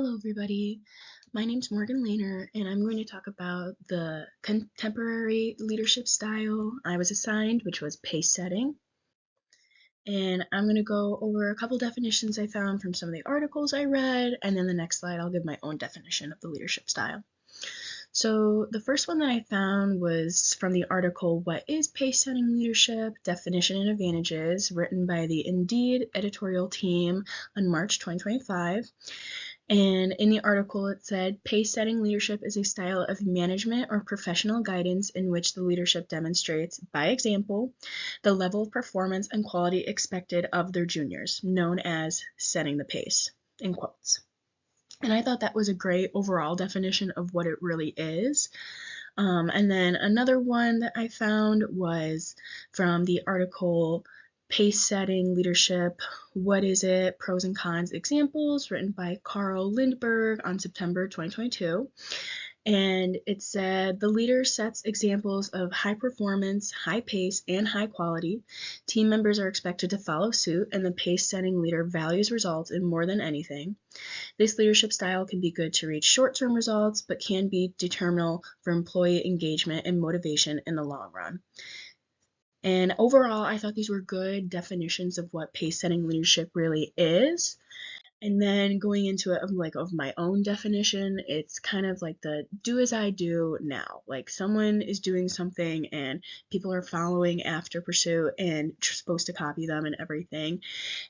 Hello, everybody. My name's Morgan Lahner, and I'm going to talk about the contemporary leadership style I was assigned, which was pace setting. And I'm going to go over a couple definitions I found from some of the articles I read, and then the next slide I'll give my own definition of the leadership style. So the first one that I found was from the article, What is Pace-Setting Leadership? Definition and Advantages, written by the Indeed editorial team on March 2025. And in the article, it said, pace-setting leadership is a style of management or professional guidance in which the leadership demonstrates, by example, the level of performance and quality expected of their juniors, known as setting the pace, in quotes. And I thought that was a great overall definition of what it really is. And then another one that I found was from the article Pace Setting Leadership, What is it? Pros and Cons Examples, written by Carl Lindberg on September 2022. And it said, the leader sets examples of high performance, high pace, and high quality. Team members are expected to follow suit, and the pace-setting leader values results in more than anything. This leadership style can be good to reach short-term results, but can be detrimental for employee engagement and motivation in the long run. And overall, I thought these were good definitions of what pace-setting leadership really is. And then going into it of my own definition, it's kind of like the do as I do now. Like someone is doing something and people are following after pursuit and supposed to copy them and everything.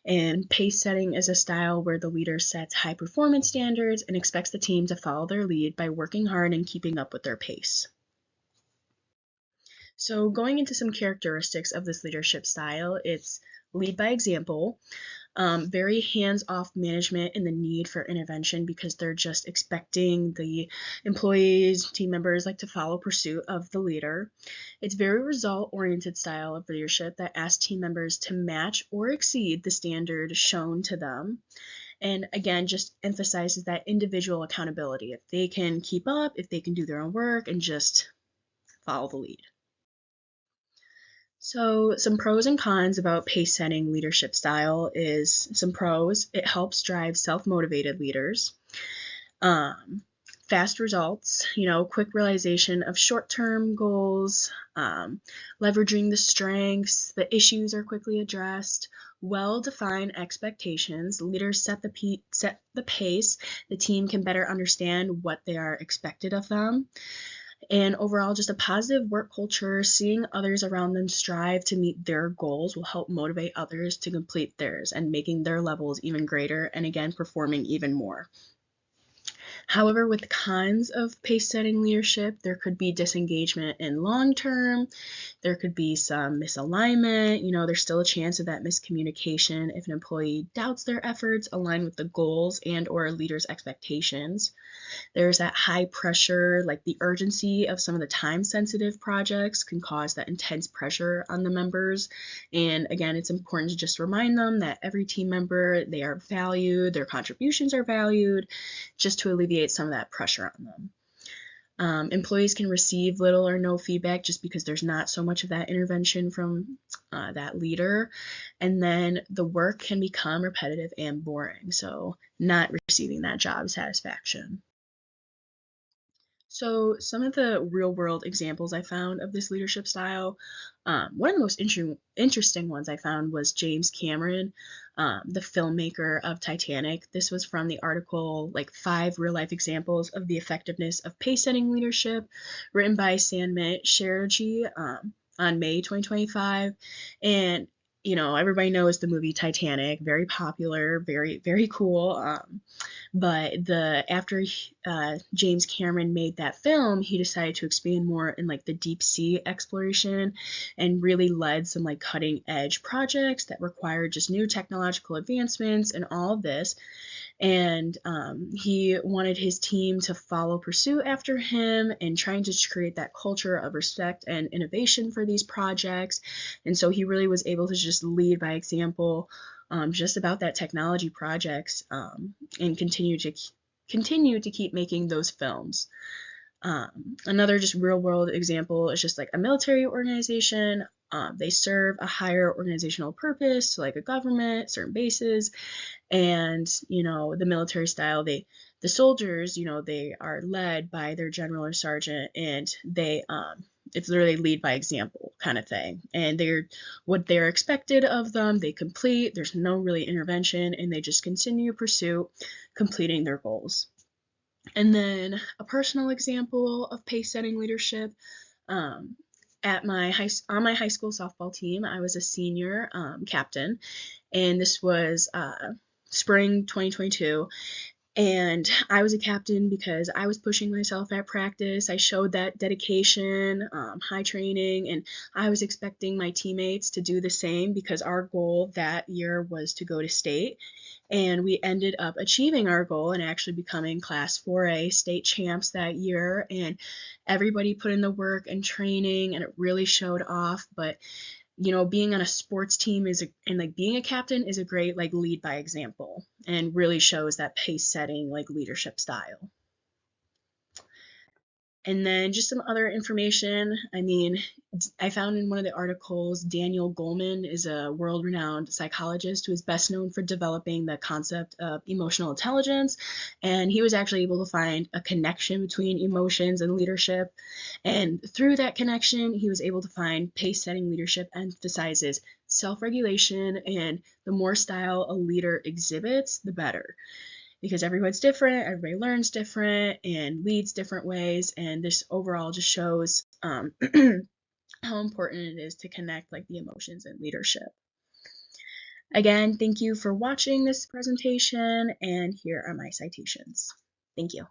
And pace setting is a style where the leader sets high performance standards and expects the team to follow their lead by working hard and keeping up with their pace. So going into some characteristics of this leadership style, it's lead by example. Very hands-off management and the need for intervention because they're just expecting the employees, team members to follow pursuit of the leader. It's very result-oriented style of leadership that asks team members to match or exceed the standard shown to them. And again, just emphasizes that individual accountability. If they can keep up, if they can do their own work and just follow the lead. So some pros and cons about pace setting leadership style is some pros. It helps drive self-motivated leaders. Fast results, quick realization of short-term goals, leveraging the strengths, the issues are quickly addressed, well-defined expectations, leaders set the pace, the team can better understand what they are expected of them. And overall, just a positive work culture, seeing others around them strive to meet their goals will help motivate others to complete theirs and making their levels even greater and again, performing even more. However, with the cons of pace-setting leadership, there could be disengagement in long term. There could be some misalignment. There's still a chance of that miscommunication if an employee doubts their efforts align with the goals and or a leader's expectations. There's that high pressure, like the urgency of some of the time-sensitive projects can cause that intense pressure on the members. And again, it's important to just remind them that every team member, they are valued, their contributions are valued, just to alleviate some of that pressure on them. Employees can receive little or no feedback just because there's not so much of that intervention from that leader. And then the work can become repetitive and boring, so not receiving that job satisfaction. So some of the real-world examples I found of this leadership style, one of the most interesting ones I found was James Cameron, the filmmaker of Titanic. This was from the article, 5 real-life examples of the effectiveness of pace-setting leadership, written by Sanmit Sherji on May 2025. And everybody knows the movie Titanic, very popular, very, very cool. But after James Cameron made that film, he decided to expand more in the deep sea exploration and really led some cutting edge projects that required just new technological advancements and all of this. And he wanted his team to follow pursuit after him and trying to create that culture of respect and innovation for these projects. And so he really was able to just lead by example just about that technology projects and continue to keep making those films. Another just real world example is just a military organization. they serve a higher organizational purpose, like a government, certain bases, and the military style, the soldiers, they are led by their general or sergeant, and they it's literally lead by example kind of thing, and what they're expected of them, they complete. There's no really intervention, and they just continue pursuit, completing their goals. And then a personal example of pace setting leadership, um, on my high school softball team, I was a senior captain, and this was spring 2022. And I was a captain because I was pushing myself at practice. I showed that dedication, high training, and I was expecting my teammates to do the same because our goal that year was to go to state. And we ended up achieving our goal and actually becoming Class 4A state champs that year. And everybody put in the work and training, and it really showed off. But being on a sports team and being a captain is a great lead by example, and really shows that pace setting leadership style. And then just some other information. I found in one of the articles, Daniel Goleman is a world-renowned psychologist who is best known for developing the concept of emotional intelligence. And he was actually able to find a connection between emotions and leadership. And through that connection, he was able to find pace-setting leadership emphasizes self-regulation, and the more style a leader exhibits, the better. Because everyone's different, everybody learns different and leads different ways, and this overall just shows how important it is to connect the emotions and leadership. Again, thank you for watching this presentation, and here are my citations. Thank you.